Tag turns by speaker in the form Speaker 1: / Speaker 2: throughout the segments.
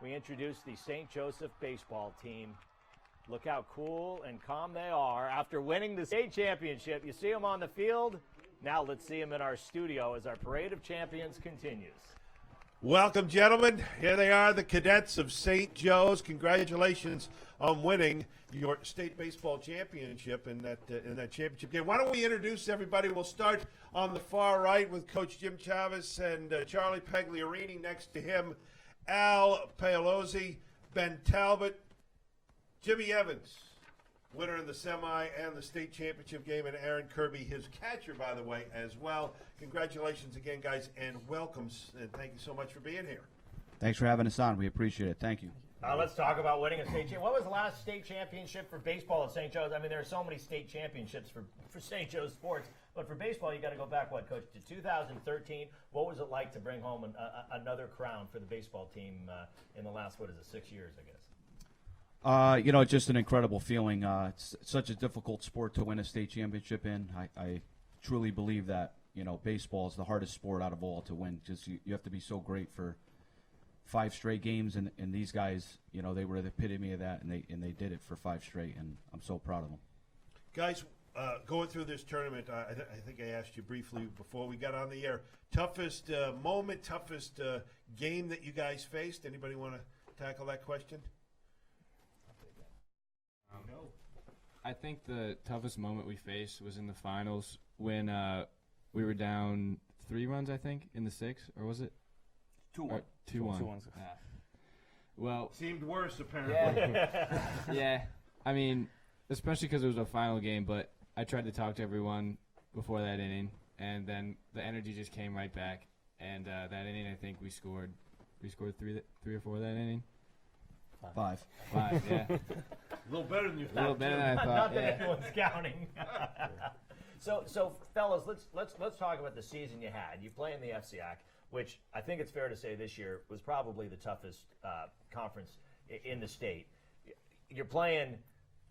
Speaker 1: we introduce the St. Joseph baseball team. Look how cool and calm they are after winning the state championship. You see them on the field. Now let's see them in our studio as our Parade of Champions continues.
Speaker 2: Welcome, gentlemen. Here they are, the cadets of St. Joe's. Congratulations on winning your state baseball championship in that championship game. Why don't we introduce everybody? We'll start on the far right with Coach Jim Chavez and Charlie Pagliarini. Next to him, Al Paolozzi, Ben Talbot, Jimmy Evans, winner in the semi and the state championship game, and Aaron Kirby, his catcher, by the way, as well. Congratulations again, guys, and welcomes, and thank you so much for being here.
Speaker 3: Thanks for having us on. We appreciate it. Thank you.
Speaker 1: Let's talk about winning a state championship. What was the last state championship for baseball at St. Joe's? I mean, there are so many state championships for St. Joe's sports, but for baseball, you got to go back, Coach, to 2013. What was it like to bring home another crown for the baseball team in the last, 6 years, I guess?
Speaker 3: It's just an incredible feeling. It's such a difficult sport to win a state championship in. I truly believe that, baseball is the hardest sport out of all to win. Just you have to be so great for 5 straight games, and these guys, they were the epitome of that, and they did it for 5 straight, and I'm so proud of them.
Speaker 2: Guys, going through this tournament, I think I asked you briefly before we got on the air, toughest moment, toughest game that you guys faced. Anybody want to tackle that question?
Speaker 1: No.
Speaker 4: I think the toughest moment we faced was in the finals when we were down 3 runs, I think, in the 6th, or was it?
Speaker 5: 2-1.
Speaker 4: 2-1. Well,
Speaker 2: Seemed worse, apparently.
Speaker 4: yeah. I mean, especially because it was a final game, but I tried to talk to everyone before that inning, and then the energy just came right back. And that inning, I think we scored 3 or 4 that inning.
Speaker 3: 5.
Speaker 4: 5, yeah.
Speaker 2: A little better than you thought.
Speaker 4: A little better than I thought.
Speaker 1: Not that anyone's counting. So, fellas, let's talk about the season you had. You play in the FCIAC, which I think it's fair to say this year was probably the toughest conference in the state. You're playing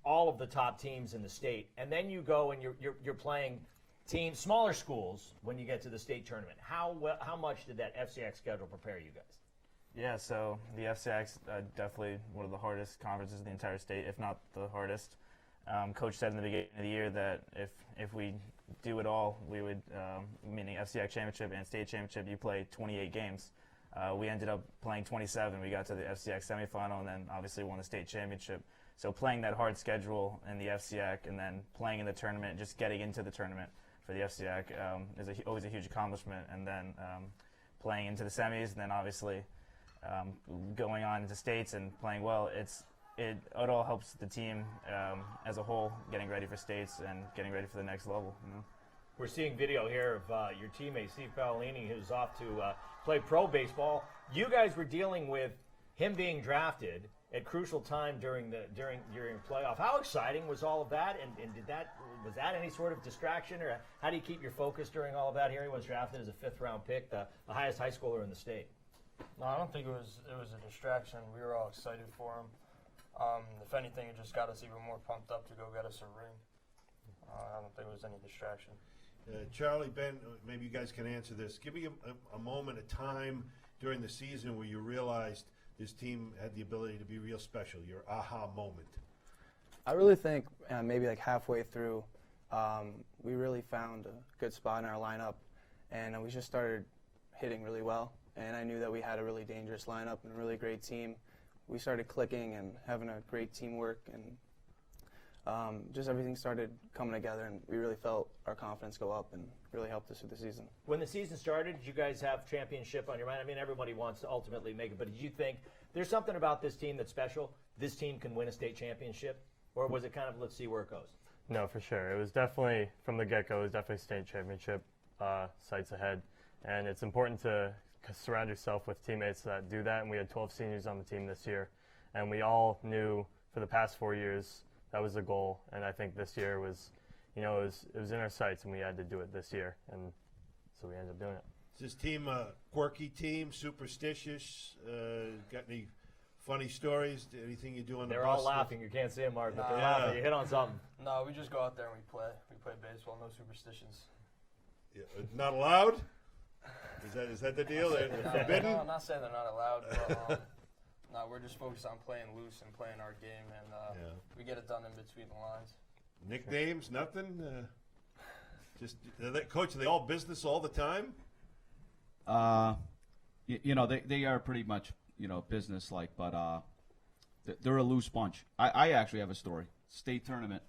Speaker 1: all of the top teams in the state, and then you go and you're playing teams, smaller schools when you get to the state tournament. How much did that FCIAC schedule prepare you guys?
Speaker 5: Yeah, so the FCIAC's definitely one of the hardest conferences in the entire state, if not the hardest. Coach said in the beginning of the year that if we do it all, we would, meaning FCIAC championship and state championship, you play 28 games. We ended up playing 27. We got to the FCIAC semifinal and then obviously won the state championship. So playing that hard schedule in the FCIAC and then playing in the tournament, just getting into the tournament for the FCIAC is always a huge accomplishment. And then playing into the semis and then obviously going on into states and playing well, it all helps the team as a whole getting ready for states and getting ready for the next level.
Speaker 1: We're seeing video here of your teammate Steve Paolini, who's off to play pro baseball. You guys were dealing with him being drafted at crucial time during playoff. How exciting was all of that? And was that any sort of distraction, or how do you keep your focus during all of that? Here he was drafted as a 5th-round pick, the highest high schooler in the state.
Speaker 6: No, I don't think it was a distraction. We were all excited for him. If anything, it just got us even more pumped up to go get us a ring. I don't think it was any distraction.
Speaker 2: Charlie, Ben, maybe you guys can answer this. Give me a moment, a time during the season where you realized this team had the ability to be real special, your aha moment.
Speaker 7: I really think maybe like halfway through, we really found a good spot in our lineup, and we just started hitting really well. And I knew that we had a really dangerous lineup and a really great team. We started clicking and having a great teamwork, and just everything started coming together, and we really felt our confidence go up and really helped us with the season.
Speaker 1: When the season started, did you guys have championship on your mind? I mean, everybody wants to ultimately make it, but did you think there's something about this team that's special? This team can win a state championship? Or was it kind of, let's see where it goes?
Speaker 8: No, for sure. It was definitely, from the get-go, it was definitely state championship sights ahead. And it's important to surround yourself with teammates that do that, and we had 12 seniors on the team this year. And we all knew for the past 4 years that was the goal, and I think this year was, it was in our sights, and we had to do it this year, and so we ended up doing it.
Speaker 2: Is this team a quirky team, superstitious? Got any funny stories? Anything you do on the bus?
Speaker 1: They're all laughing. You can't see them, Mark, but they're laughing. You hit on something.
Speaker 6: No, we just go out there and we play. We play baseball, no superstitions.
Speaker 2: Yeah, not allowed? Is that the deal? They're forbidden?
Speaker 6: No, I'm not saying they're not allowed, but no, we're just focused on playing loose and playing our game, and we get it done in between the lines.
Speaker 2: Nicknames, nothing. Just coach. Are they all business all the time?
Speaker 3: You know, they are pretty much, you know, business-like, but they're a loose bunch. I actually have a story. State tournament.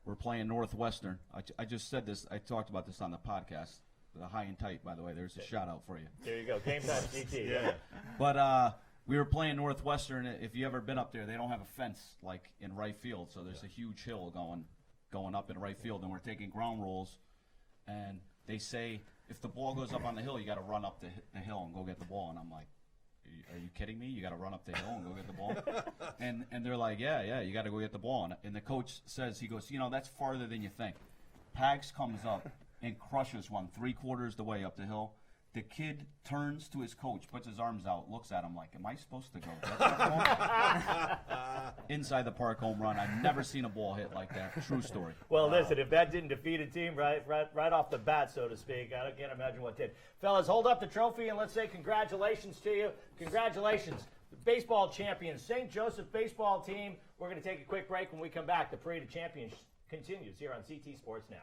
Speaker 3: We're playing Northwestern. I just said this. I talked about this on the podcast. The High and Tight, by the way. There's a shout-out for you.
Speaker 1: There you go. Game time, GT.
Speaker 2: Yeah.
Speaker 3: But we were playing Northwestern. If you ever been up there, they don't have a fence like in right field, so there's a huge hill going up in right field, and we're taking ground rolls, and they say if the ball goes up on the hill, you got to run up the hill and go get the ball. And I'm like, are you kidding me? You got to run up the hill and go get the ball? and they're like, yeah, you got to go get the ball. And the coach says, he goes, you know, that's farther than you think. Pags comes up and crushes one 3/4 the way up the hill. The kid turns to his coach, puts his arms out, looks at him like, am I supposed to go get that ball? Inside the park home run. I've never seen a ball hit like that. True story.
Speaker 1: Well, listen, if that didn't defeat a team right off the bat, so to speak, I can't imagine what did. Fellas, hold up the trophy and let's say congratulations to you. Congratulations. The baseball champions, St. Joseph baseball team. We're going to take a quick break. When we come back, the parade of champions continues here on CT Sports Now.